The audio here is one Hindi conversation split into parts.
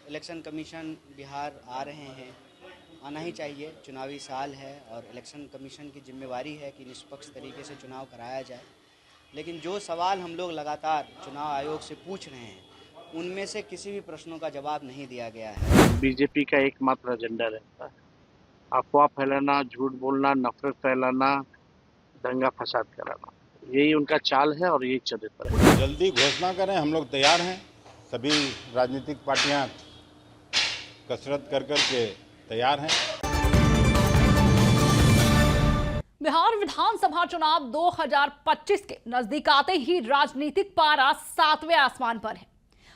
इलेक्शन कमीशन बिहार आ रहे हैं, आना ही चाहिए। चुनावी साल है और इलेक्शन कमीशन की जिम्मेवारी है कि निष्पक्ष तरीके से चुनाव कराया जाए। लेकिन जो सवाल हम लोग लगातार चुनाव आयोग से पूछ रहे हैं, उनमें से किसी भी प्रश्नों का जवाब नहीं दिया गया है। बीजेपी का एकमात्र एजेंडा रहता है अफवाह फैलाना, झूठ बोलना, नफरत फैलाना, दंगा फसाद कराना। यही उनका चाल है और यही चरित्र है। जल्दी घोषणा करें, हम लोग तैयार हैं। सभी राजनीतिक पार्टियां कसरत कर के तैयार हैं। बिहार विधानसभा चुनाव 2025 के नजदीक आते ही राजनीतिक पारा 7वें आसमान पर है।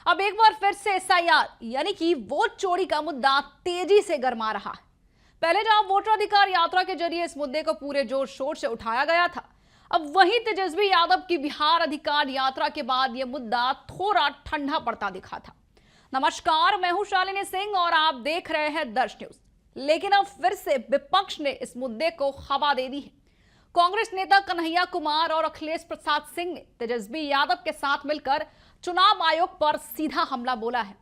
अब एक बार फिर से एसआईआर यानी कि वोट चोरी का मुद्दा तेजी से गर्मा रहा है। पहले जहां वोटराधिकार यात्रा के जरिए इस मुद्दे को पूरे जोर शोर से उठाया गया था, अब वहीं तेजस्वी यादव की बिहार अधिकार यात्रा के बाद यह मुद्दा थोड़ा ठंडा पड़ता दिखा था। नमस्कार, मैं हूं शालिनी सिंह और आप देख रहे हैं दर्श न्यूज। लेकिन अब फिर से विपक्ष ने इस मुद्दे को हवा दे दी है। कांग्रेस नेता कन्हैया कुमार और अखिलेश प्रसाद सिंह ने तेजस्वी यादव के साथ मिलकर चुनाव आयोग पर सीधा हमला बोला है।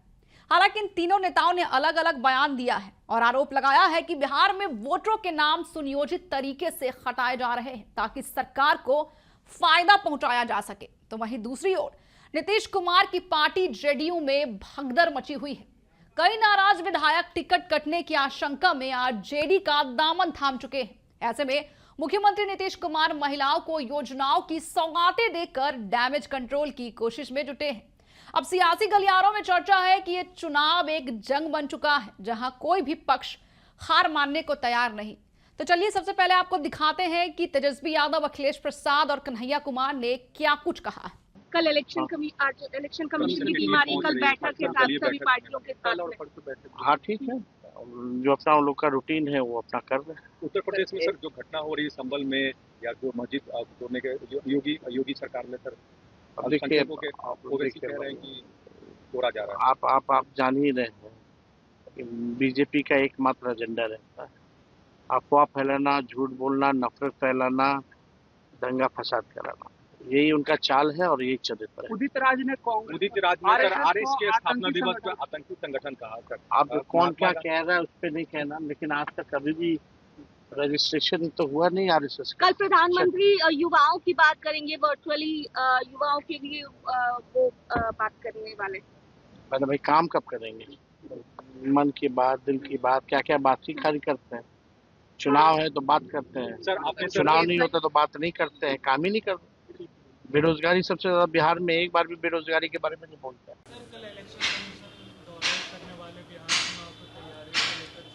हालांकि इन तीनों नेताओं ने अलग अलग बयान दिया है और आरोप लगाया है कि बिहार में वोटरों के नाम सुनियोजित तरीके से हटाए जा रहे हैं ताकि सरकार को फायदा पहुंचाया जा सके। तो वहीं दूसरी ओर नीतीश कुमार की पार्टी जेडीयू में भगदड़ मची हुई है। कई नाराज विधायक टिकट कटने की आशंका में आज जेडी का दामन थाम चुके हैं। ऐसे में मुख्यमंत्री नीतीश कुमार महिलाओं को योजनाओं की सौगातें देकर डैमेज कंट्रोल की कोशिश में जुटे हैं। अब सियासी गलियारों में चर्चा है कि यह चुनाव एक जंग बन चुका है जहां कोई भी पक्ष हार मानने को तैयार नहीं। तो चलिए सबसे पहले आपको दिखाते हैं कि तेजस्वी यादव, अखिलेश प्रसाद और कन्हैया कुमार ने क्या कुछ कहा है। कल इलेक्शन कमीशन की टीम आ रही, कल बैठक के साथ सभी पार्टियों के साथ में। हाँ, ठीक है। जो अपना उन लोग का रूटीन है वो अपना कर रहे हैं। उत्तर प्रदेश में सर जो घटना हो रही है संभल में या जो मस्जिद तोड़ने के योगी सरकार में सर देखिए, कह रहे हैं कि तोड़ा जा रहा है। आप जान ही रहे हैं कि बीजेपी का एकमात्र एजेंडा रहता है अफवाह फैलाना, झूठ बोलना, नफरत फैलाना, दंगा फसाद कराना। यही उनका चाल है और यही चरित्र है। उदित राज ने आरएस के स्थापना दिवस पर आतंकी संगठन कहा सर। अब कौन क्या कह रहा है उस पर नहीं कहना, लेकिन आज तक कभी भी रजिस्ट्रेशन तो हुआ नहीं आरएसएस का। कल प्रधानमंत्री युवाओं की बात करेंगे, वर्चुअली युवाओं के लिए वो बात करने वाले। मैंने भाई काम कब करेंगे? मन की बात, दिल की बात, क्या क्या बात ही खाली करते हैं। चुनाव है तो बात करते हैं सर, चुनाव नहीं होता तो बात नहीं करते हैं, काम ही नहीं करते। बेरोजगारी सबसे ज्यादा बिहार में, एक बार भी बेरोजगारी के बारे में नहीं बोलते।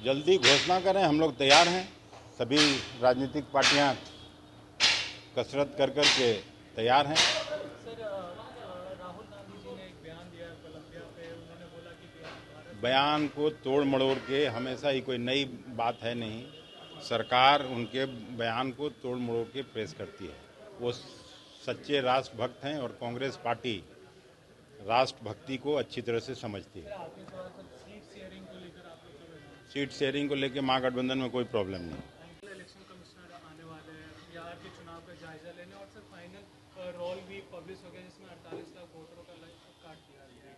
जल्दी घोषणा करें, हम लोग तैयार हैं। सभी राजनीतिक पार्टियां कसरत कर के तैयार हैं। बयान को तोड़ मड़ोड़ के हमेशा ही कोई नई बात है नहीं। सरकार उनके बयान को तोड़ मड़ोड़ के प्रेस करती है। वो सच्चे राष्ट्रभक्त हैं और कांग्रेस पार्टी राष्ट्रभक्ति को अच्छी तरह से समझती है। सीट शेयरिंग को लेकर महागठबंधन में कोई प्रॉब्लम नहीं। इलेक्शन कमिश्नर आने वाले हैं बिहार के चुनाव का जायजा लेने और सर फाइनल रोल भी पब्लिश हो गया जिसमें 48 लाख वोटरों का काट दिया गया।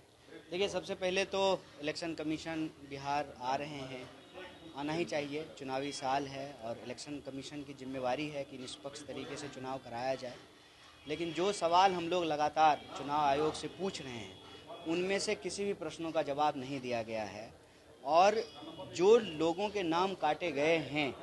देखिए, सबसे पहले तो इलेक्शन कमीशन बिहार आ रहे हैं, आना ही चाहिए। चुनावी साल है और इलेक्शन कमीशन की जिम्मेवारी है कि निष्पक्ष तरीके से चुनाव कराया जाए। लेकिन जो सवाल हम लोग लगातार चुनाव आयोग से पूछ रहे हैं, उनमें से किसी भी प्रश्नों का जवाब नहीं दिया गया है। और जो लोगों के नाम काटे गए हैं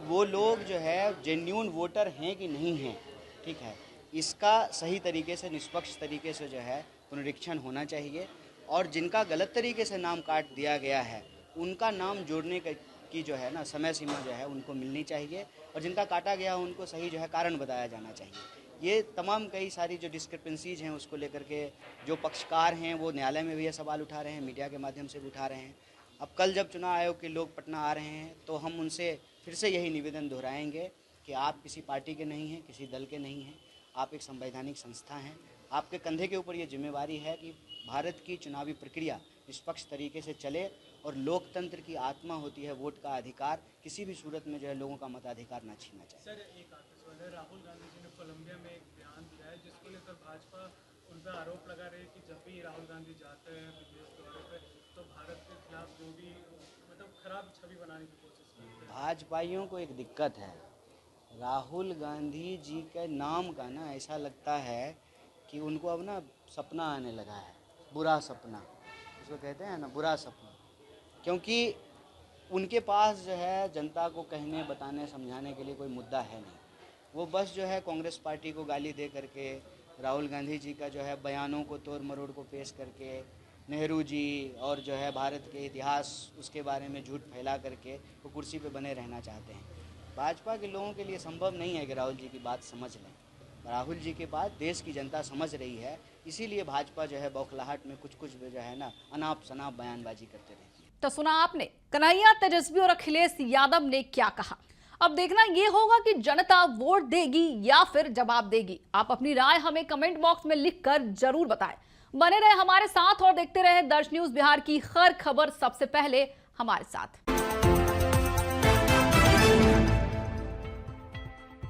वो लोग जो है जेन्युइन वोटर हैं कि नहीं हैं, ठीक है, इसका सही तरीके से, निष्पक्ष तरीके से जो है पुनरीक्षण होना चाहिए। और जिनका गलत तरीके से नाम काट दिया गया है उनका नाम जोड़ने की जो है ना समय सीमा जो है उनको मिलनी चाहिए। और जिनका काटा गया उनको सही जो है कारण बताया जाना चाहिए। ये तमाम कई सारी जो डिस्क्रिपेंसीज हैं उसको लेकर के जो पक्षकार हैं वो न्यायालय में भी ये सवाल उठा रहे हैं, मीडिया के माध्यम से भी उठा रहे हैं। अब कल जब चुनाव आयोग के लोग पटना आ रहे हैं तो हम उनसे फिर से यही निवेदन दोहराएंगे कि आप किसी पार्टी के नहीं हैं, किसी दल के नहीं हैं, आप एक संवैधानिक संस्था हैं। आपके कंधे के ऊपर ये जिम्मेवारी है कि भारत की चुनावी प्रक्रिया निष्पक्ष तरीके से चले और लोकतंत्र की आत्मा होती है वोट का अधिकार, किसी भी सूरत में जो है लोगों का मताधिकार ना छीना चाहिए। सर, एक सवाल है, राहुल गांधी जी ने कोलंबिया में एक बयान दिया है जिसको लेकर भाजपा उन पर आरोप लगा रही है कि जब भी राहुल गांधी जाते हैं विदेश दौरे पे तो खराब छवि बनाने की कोशिश करते हैं। भाजपाइयों को एक दिक्कत है, राहुल गांधी जी के नाम का ना ऐसा लगता है कि उनको अब ना सपना आने लगा है, बुरा सपना, उसको कहते हैं ना बुरा सपना, क्योंकि उनके पास जो है जनता को कहने बताने समझाने के लिए कोई मुद्दा है नहीं। वो बस जो है कांग्रेस पार्टी को गाली दे करके, राहुल गांधी जी का जो है बयानों को तोड़ मरोड़ को पेश करके, नेहरू जी और जो है भारत के इतिहास उसके बारे में झूठ फैला करके वो कुर्सी पे बने रहना चाहते हैं। भाजपा के लोगों के लिए संभव नहीं है कि राहुल जी की बात समझ लें। राहुल जी की बात देश की जनता समझ रही है, इसीलिए भाजपा जो है बौखलाहट में कुछ जो है ना अनाप शनाप बयानबाजी करते रहती है। तो सुना आपने कन्हैया, तेजस्वी और अखिलेश यादव ने क्या कहा। अब देखना ये होगा कि जनता वोट देगी या फिर जवाब देगी। आप अपनी राय हमें कमेंट बॉक्स में लिखकर जरूर बताएं। बने रहे हमारे साथ और देखते रहे दर्श न्यूज बिहार की हर खबर सबसे पहले हमारे साथ।